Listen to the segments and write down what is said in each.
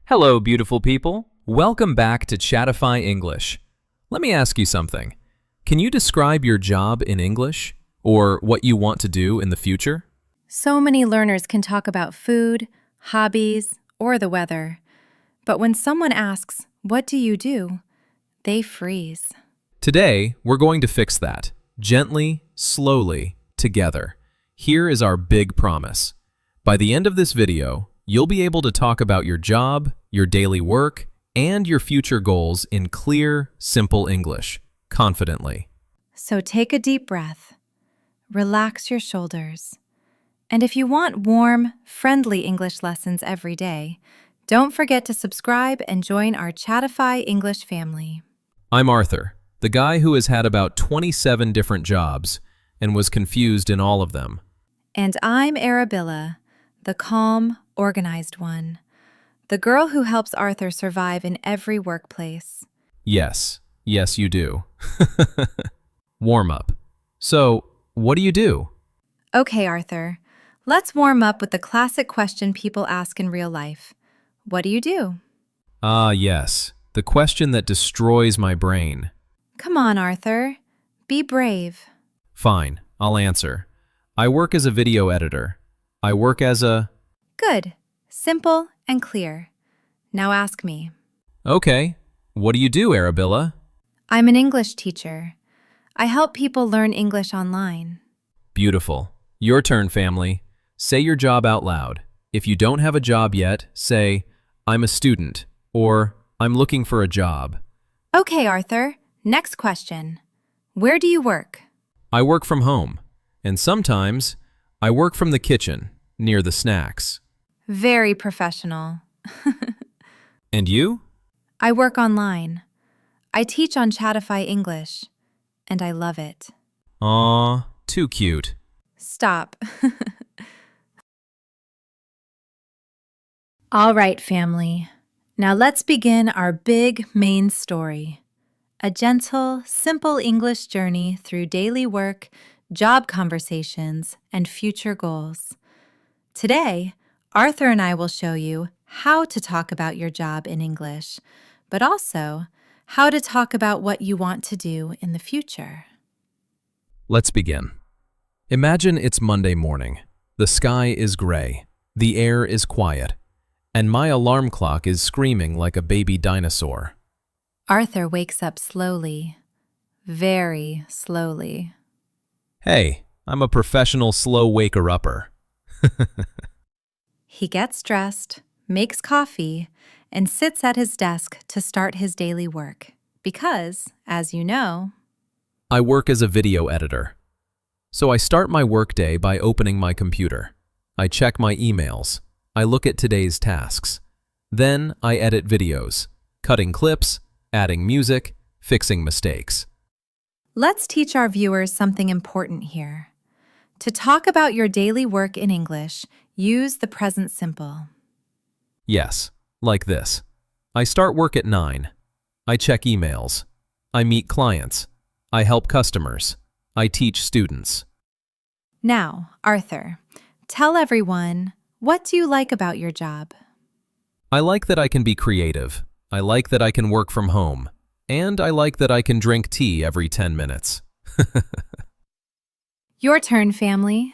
Hello, beautiful people. Welcome back to Chatify English. Let me ask you something. Can you describe your job in English or what you want to do in the future? So many learners can talk about food, hobbies, or the weather. But when someone asks, "What do you do?" they freeze. Today, we're going to fix that. Gently, slowly, together. Here is our big promise. By the end of this video, you'll be able to talk about your job, your daily work, and your future goals in clear, simple English, confidently. So take a deep breath. Relax your shoulders. And if you want warm, friendly English lessons every day, don't forget to subscribe and join our Chatify English family. I'm Arthur, the guy who has had about 27 different jobs and was confused in all of them. And I'm Arabilla, the calm, organized one. The girl who helps Arthur survive in every workplace. Yes, you do. Warm up. So, what do you do? Okay, Arthur, let's warm up with the classic question people ask in real life. What do you do? Ah, yes, the question that destroys my brain. Come on, Arthur. Be brave. Fine, I'll answer. I work as a video editor. I work as a... Good. Simple and clear. Now ask me. Okay, what do you do, Arabilla? I'm an English teacher. I help people learn English online. Beautiful. Your turn, family. Say your job out loud. If you don't have a job yet, say, I'm a student, or I'm looking for a job. Okay, Arthur. Next question. Where do you work? I work from home, and sometimes I work from the kitchen, near the snacks. Very professional. And you? I work online. I teach on Chatify English, and I love it. Aw, too cute. Stop. All right, family. Now let's begin our big main story. A gentle, simple English journey through daily work, job conversations, and future goals. Today, Arthur and I will show you how to talk about your job in English, but also how to talk about what you want to do in the future. Let's begin. Imagine it's Monday morning. The sky is gray. The air is quiet. And my alarm clock is screaming like a baby dinosaur. Arthur wakes up slowly, very slowly. Hey, I'm a professional slow waker-upper. He gets dressed, makes coffee, and sits at his desk to start his daily work because, as you know, I work as a video editor. So I start my workday by opening my computer. I check my emails. I look at today's tasks. Then I edit videos, cutting clips, adding music, fixing mistakes. let's teach our viewers something important here. To talk about your daily work in English, use the present simple. Yes, like this. I start work at 9. I check emails. I meet clients. I help customers. I teach students. Now, Arthur, tell everyone, what do you like about your job? I like that I can be creative. I like that I can work from home. And I like that I can drink tea every 10 minutes. Your turn, family.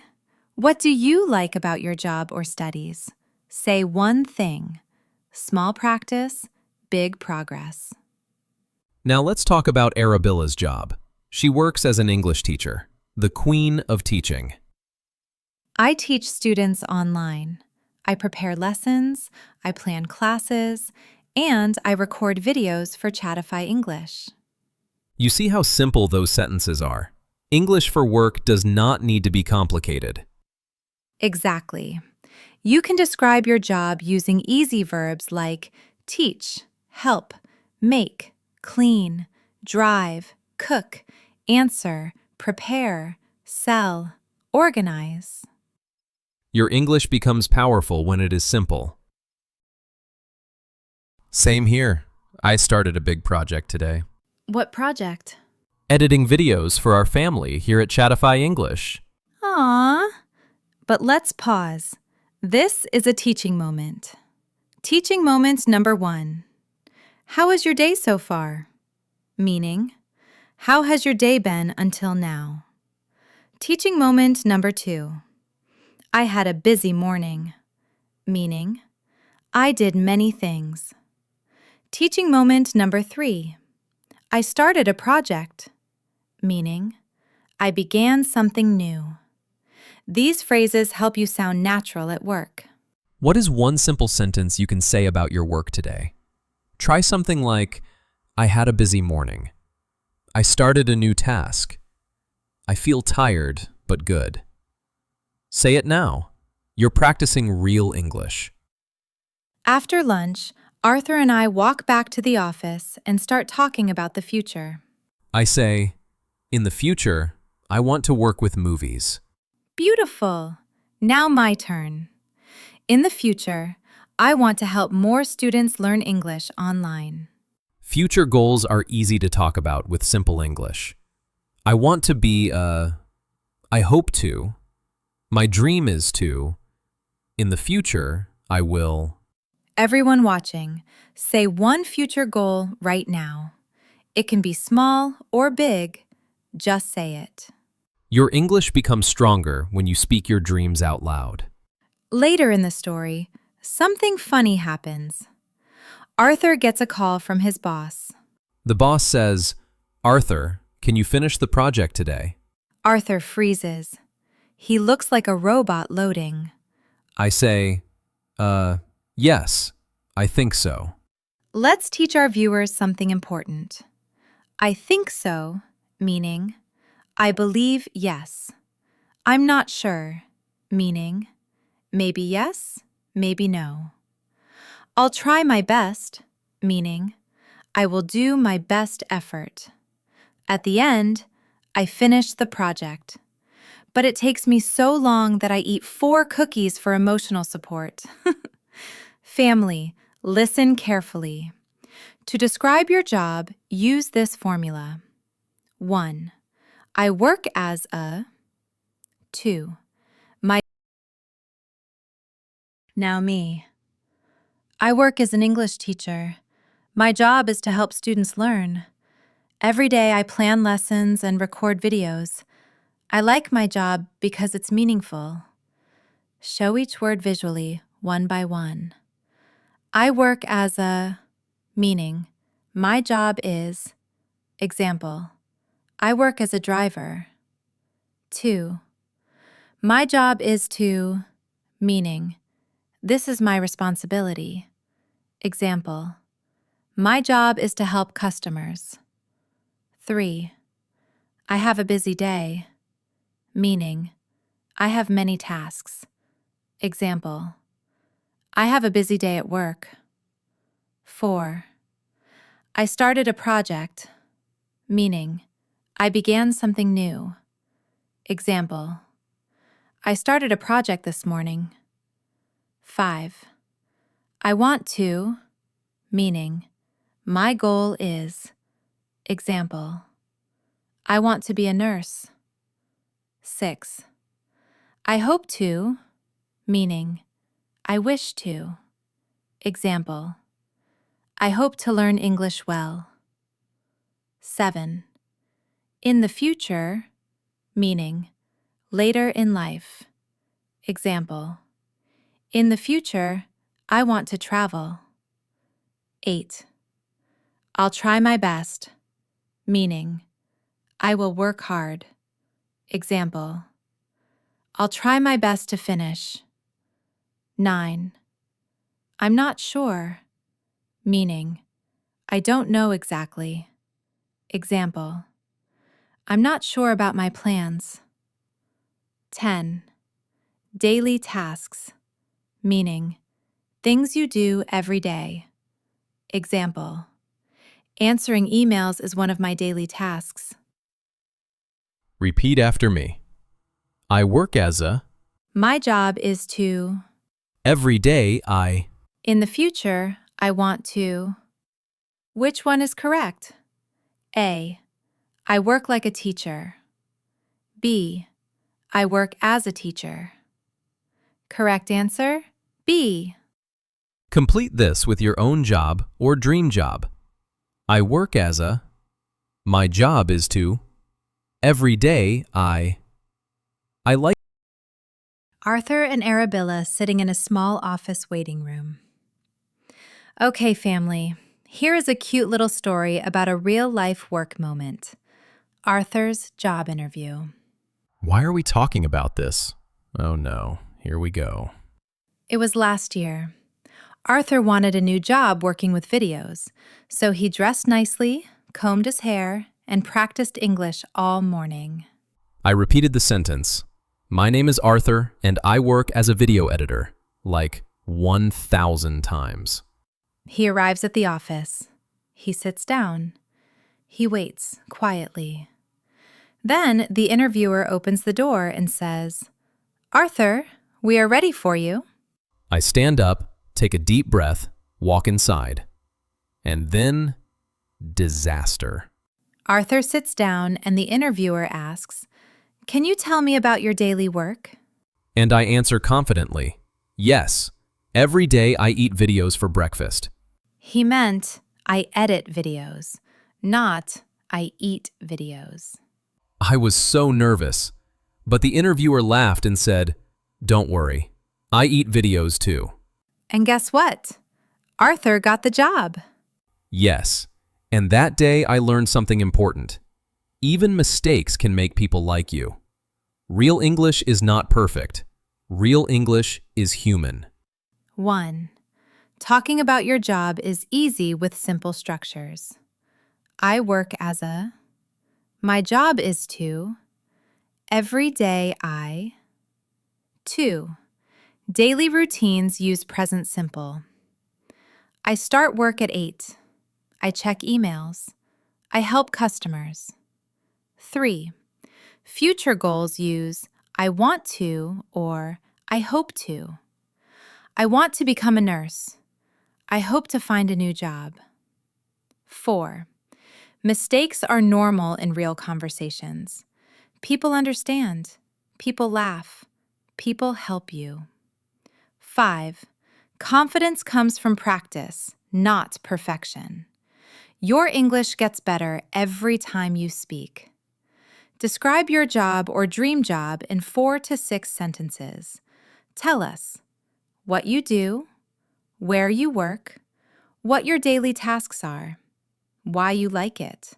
What do you like about your job or studies? Say one thing. Small practice, big progress. Now let's talk about Arabilla's job. She works as an English teacher, the queen of teaching. I teach students online. I prepare lessons, I plan classes, and I record videos for Chatify English. You see how simple those sentences are. English for work does not need to be complicated. Exactly. You can describe your job using easy verbs like teach, help, make, clean, drive, cook, answer, prepare, sell, organize. Your English becomes powerful when it is simple. Same here. I started a big project today. What project? Editing videos for our family here at Chatify English. Aww. But let's pause. This is a teaching moment. Teaching moment number 1. How was your day so far? Meaning, how has your day been until now? Teaching moment number 2. I had a busy morning. Meaning, I did many things. Teaching moment number 3. I started a project. Meaning, I began something new. These phrases help you sound natural at work. What is one simple sentence you can say about your work today? Try something like, I had a busy morning. I started a new task. I feel tired, but good. Say it now. You're practicing real English. After lunch, Arthur and I walk back to the office and start talking about the future. I say, in the future, I want to work with movies. Beautiful! Now my turn. In the future, I want to help more students learn English online. Future goals are easy to talk about with simple English. I want to be I hope to. My dream is to. In the future, I will. Everyone watching, say one future goal right now. It can be small or big. Just say it. Your English becomes stronger when you speak your dreams out loud. Later in the story, something funny happens. Arthur gets a call from his boss. The boss says, Arthur, can you finish the project today? Arthur freezes. He looks like a robot loading. I say, yes, I think so. Let's teach our viewers something important. I think so, meaning, I believe yes. I'm not sure, meaning, maybe yes, maybe no. I'll try my best, meaning, I will do my best effort. At the end, I finish the project. But it takes me so long that I eat 4 cookies for emotional support. Family, listen carefully. To describe your job, use this formula. 1. I work as a. 2. Now me. I work as an English teacher. My job is to help students learn. Every day I plan lessons and record videos. I like my job because it's meaningful. Show each word visually, one by one. I work as a, meaning, my job is, example, I work as a driver. 2. My job is to, meaning, this is my responsibility. Example, my job is to help customers. 3. I have a busy day, meaning, I have many tasks. Example, I have a busy day at work. 4. I started a project, meaning, I began something new. Example, I started a project this morning. 5. I want to, meaning, my goal is. Example, I want to be a nurse. 6. I hope to, meaning, I wish to. Example, I hope to learn English well. 7. In the future, meaning, later in life. Example, in the future, I want to travel. 8. I'll try my best, meaning, I will work hard. Example, I'll try my best to finish. 9. I'm not sure, meaning, I don't know exactly. Example, I'm not sure about my plans. 10. Daily tasks, meaning, things you do every day. Example, answering emails is one of my daily tasks. Repeat after me. I work as a. My job is to. Every day I. In the future, I want to. Which one is correct? A. I work like a teacher. B. I work as a teacher. Correct answer, B. Complete this with your own job or dream job. I work as a. My job is to. Every day I like. Arthur and Arabilla sitting in a small office waiting room. Okay, family, here is a cute little story about a real-life work moment. Arthur's job interview. Why are we talking about this? Oh no, here we go. It was last year. Arthur wanted a new job working with videos, so he dressed nicely, combed his hair, and practiced English all morning. I repeated the sentence. My name is Arthur, and I work as a video editor, like 1,000 times. He arrives at the office. He sits down. He waits quietly. Then the interviewer opens the door and says, "Arthur, we are ready for you." I stand up, take a deep breath, walk inside. And then, disaster. Arthur sits down and the interviewer asks, "Can you tell me about your daily work?" And I answer confidently, yes, every day I eat videos for breakfast. He meant, I edit videos, not I eat videos. I was so nervous, but the interviewer laughed and said, "Don't worry, I eat videos too." And guess what? Arthur got the job. Yes, and that day I learned something important. Even mistakes can make people like you. Real English is not perfect. Real English is human. 1. Talking about your job is easy with simple structures. I work as a. My job is to. Every day I. 2. Daily routines use present simple. I start work at 8. I check emails. I help customers. 3. Future goals use I want to or I hope to. I want to become a nurse. I hope to find a new job. 4. Mistakes are normal in real conversations. People understand. People laugh. People help you. 5. Confidence comes from practice, not perfection. Your English gets better every time you speak. Describe your job or dream job in 4 to 6 sentences. Tell us what you do, where you work, what your daily tasks are, why you like it.